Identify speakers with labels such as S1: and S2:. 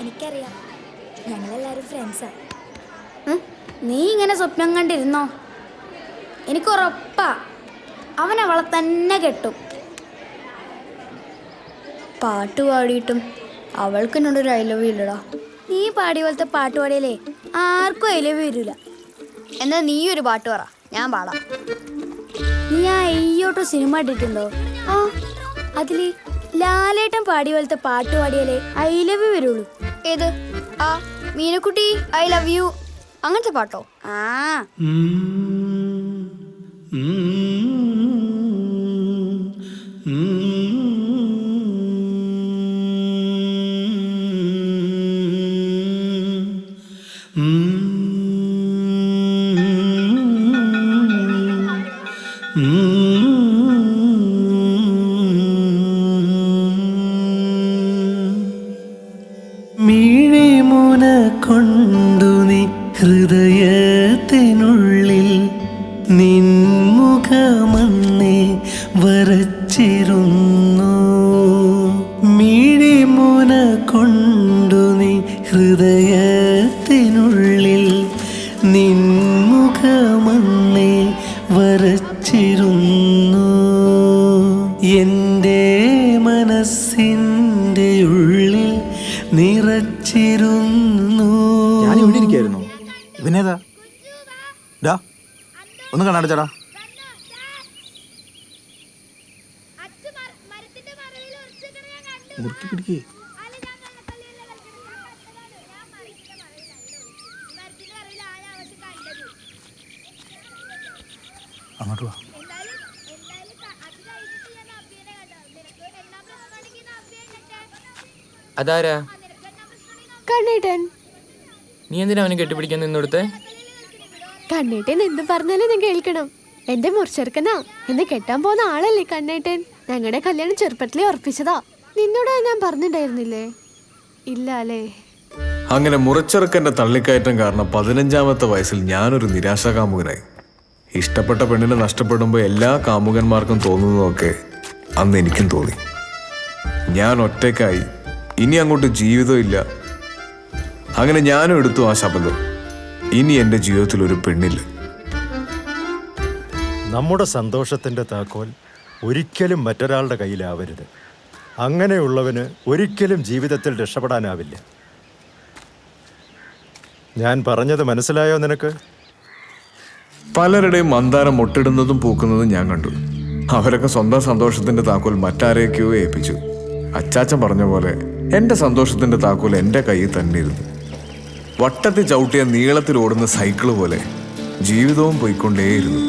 S1: എനിക്കറിയാം, ഞങ്ങളെല്ലാവരും ഫ്രണ്ട്സാ. നീ ഇങ്ങനെ സ്വപ്നം കണ്ടിരുന്നോ? എനിക്കുറപ്പാ അവൻ അവളെ തന്നെ കെട്ടും.
S2: പാട്ട് പാടിയിട്ടും അവൾക്ക് എന്നോടൊരു ഐ ലവ് ഇല്ലടാ.
S1: നീ പാടിയ പോലത്തെ പാട്ട് പാടിയാലേ ആർക്കും അതിലേ വരില്ല.
S2: എന്നാ നീ ഒരു പാട്ട് പറ, ഞാൻ പാടാം.
S1: നീ ആ അയ്യോട്ടോ സിനിമ ഇട്ടിട്ടുണ്ടോ? ആ, അതില് ലാലേട്ടൻ പാടിയ പോലത്തെ പാട്ട് പാടിയാലേ ഐ ലവ് വരുള്ളൂ.
S2: ഏത്? ആ മീനക്കുട്ടി ഐ ലവ് യു അങ്ങനത്തെ പാട്ടോ?
S1: ആ
S3: മിഴിമുന കൊണ്ടു നീ ഹൃദയത്തിനുള്ളിൽ നിൻമുഖമന്നേ വരച്ചിരുന്നു. മിഴിമുന കൊണ്ടു നീ ഹൃദയത്തിനുള്ളിൽ നിൻമുഖമന്നേ വരച്ചിരുന്നു. എൻ്റെ മനസ്സിൻ്റെ ഉള്ളിൽ നിറച്ചിരുന്നു.
S4: ഞാൻ ഇവിടെ ഇരിക്കായിരുന്നു. ഇവനേതാ? ഡാ ഒന്ന് കണ്ണടച്ചടാ. മുറുക്കി പിടിക്കേ. അങ്ങോട്ട് വാ.
S5: അതാരാ?
S6: കണ്ണേട്ടൻ.
S5: നീ എന്തിനാ അവനെ കെട്ടിപ്പിടിക്കാൻ നിന്നോടുത്തെ?
S6: കണ്ണേട്ടൻ എന്ത് പറഞ്ഞാലും ഞാൻ കേൾക്കണം. എന്റെ മുറിച്ചെറുക്കനാ, എന്നെ കെട്ടാൻ പോകുന്ന ആളല്ലേ കണ്ണേട്ടൻ. ഞങ്ങളുടെ കല്യാണം ചെറുപ്പത്തിലേ ഉറപ്പിച്ചതാ. നിന്നോട് ഞാൻ പറഞ്ഞിട്ടുണ്ടായിരുന്നില്ലേ? ഇല്ല അല്ലേ?
S7: അങ്ങനെ മുറച്ചെറുക്കൻ്റെ തള്ളിക്കയറ്റം കാരണം 15-ാമത്തെ വയസ്സിൽ ഞാനൊരു നിരാശാകാമുകനായി. ഇഷ്ടപ്പെട്ട പെണ്ണിനെ നഷ്ടപ്പെടുമ്പോൾ എല്ലാ കാമുകന്മാർക്കും തോന്നുന്നതൊക്കെ അന്ന് എനിക്കും തോന്നി. ഞാൻ ഒറ്റയ്ക്കായി, ഇനി അങ്ങോട്ട് ജീവിതമില്ല. അങ്ങനെ ഞാനും എടുത്തു ആ ശബ്ദം. ഇനി എൻ്റെ ജീവിതത്തിൽ ഒരു പെണ്ണില്ല.
S8: നമ്മുടെ സന്തോഷത്തിൻ്റെ താക്കോൽ ഒരിക്കലും മറ്റൊരാളുടെ കയ്യിലാവരുത്. അങ്ങനെയുള്ളവന് ഒരിക്കലും ജീവിതത്തിൽ രക്ഷപ്പെടാനാവില്ല. ഞാൻ പറഞ്ഞത് മനസ്സിലായോ നിനക്ക്?
S7: പലരുടെയും മന്ദാരം മുട്ടിടുന്നതും പൂക്കുന്നതും ഞാൻ കണ്ടു. അവരൊക്കെ സ്വന്തം സന്തോഷത്തിൻ്റെ താക്കോൽ മറ്റാരെയൊക്കെയോ ഏൽപ്പിച്ചു. അച്ചാച്ചൻ പറഞ്ഞ പോലെ എൻ്റെ സന്തോഷത്തിൻ്റെ താക്കോൽ എൻ്റെ കയ്യിൽ തന്നെ ഇരുന്നു. വട്ടത്തിൽ ചവിട്ടിയ നീളത്തിൽ ഓടുന്ന സൈക്കിള് പോലെ ജീവിതവും പോയിക്കൊണ്ടേയിരുന്നു.